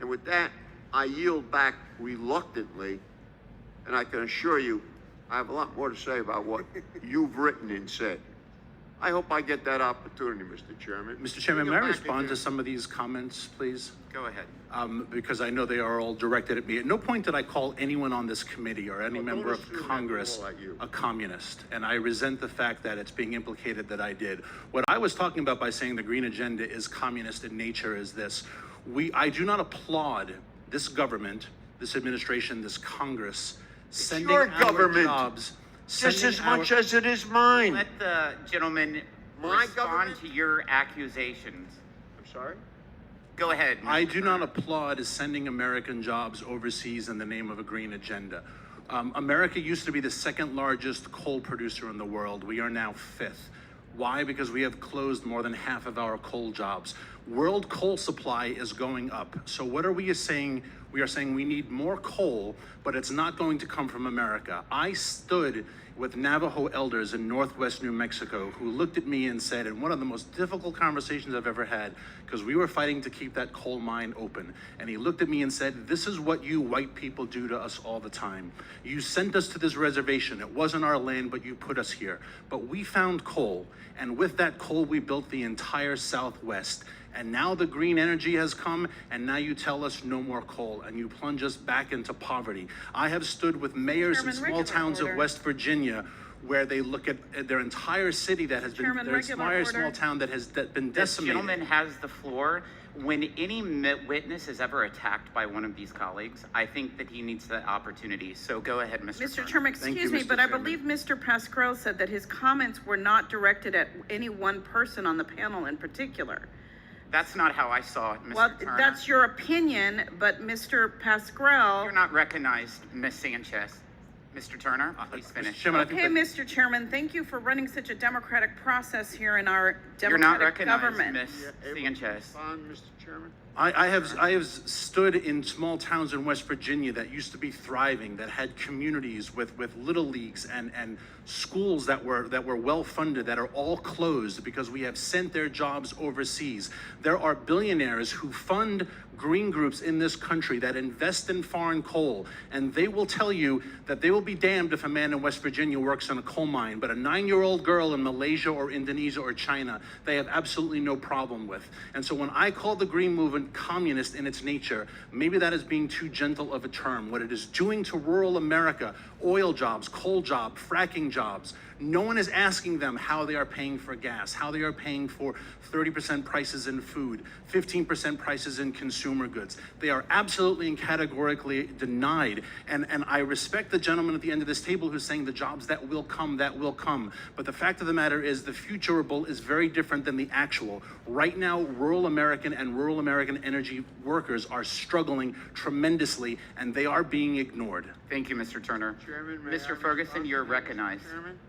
And with that, I yield back reluctantly, and I can assure you, I have a lot more to say about what you've written and said. I hope I get that opportunity, Mr. Chairman. Mr. Chairman, may I respond to some of these comments, please? Go ahead. Because I know they are all directed at me. At no point did I call anyone on this committee or any member of Congress a communist, and I resent the fact that it's being implicated that I did. What I was talking about by saying the green agenda is communist in nature is this. I do not applaud this government, this administration, this Congress, sending your our government. Jobs, Just as much as it is mine. Let the gentleman My respond government? to your accusations. I'm sorry? Go ahead. I do not applaud sending American jobs overseas in the name of a green agenda. America used to be the second largest coal producer in the world. We are now fifth. Why? Because we have closed more than half of our coal jobs. World coal supply is going up. So what are we saying? We are saying we need more coal, but it's not going to come from America. I stood with Navajo elders in Northwest New Mexico who looked at me and said, in one of the most difficult conversations I've ever had, because we were fighting to keep that coal mine open. And he looked at me and said, this is what you white people do to us all the time. You sent us to this reservation. It wasn't our land, but you put us here. But we found coal, and with that coal, we built the entire Southwest. And now the green energy has come, and now you tell us no more coal, and you plunge us back into poverty. I have stood with mayors in small towns of West Virginia where they look at their entire city that has been, their entire small town that has been decimated. This gentleman has the floor. When any witness is ever attacked by one of these colleagues, I think that he needs that opportunity. So go ahead, Mr. Chairman, excuse me, but I believe Mr. Pascrell said that his comments were not directed at any one person on the panel in particular. That's not how I saw it, Mr. Well, Turner. that's your opinion, but Mr. Pascrell. You're not recognized, Ms. Sanchez. Mr. Turner, please finish. Chairman, Okay, Mr. Chairman, thank you for running such a democratic process here in our You're not democratic recognized, government. Ms. Sanchez. Respond, Mr. Chairman. I have stood in small towns in West Virginia that used to be thriving, that had communities with little leagues and schools that were well funded, that are all closed because we have sent their jobs overseas. There are billionaires who fund green groups in this country that invest in foreign coal, and they will tell you that they will be damned if a man in West Virginia works in a coal mine, but a 9-year-old girl in Malaysia or Indonesia or China, they have absolutely no problem with. And so when I call the green movement communist in its nature, maybe that is being too gentle of a term. What it is doing to rural America, oil jobs, coal jobs, fracking jobs, no one is asking them how they are paying for gas, how they are paying for 30% prices in food, 15% prices in consumer goods. They are absolutely and categorically denied. And I respect the gentleman at the end of this table who's saying the jobs that will come, that will come. But the fact of the matter is the futurable is very different than the actual. Right now, rural American and rural American energy workers are struggling tremendously, and they are being ignored. Thank you, Mr. Turner. Chairman, may I Mr. Ferguson, respond, you're Mr. recognized. Chairman?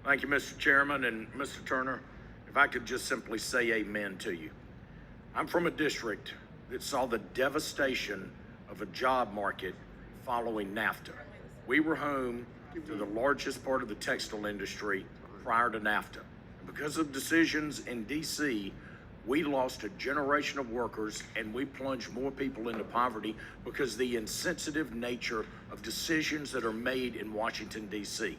Thank you, Mr. Chairman, and Mr. Turner, if I could just simply say amen to you. I'm from a district that saw the devastation of a job market following NAFTA. We were home to the largest part of the textile industry prior to NAFTA. And because of decisions in DC, we lost a generation of workers and we plunged more people into poverty because the insensitive nature of decisions that are made in Washington, DC.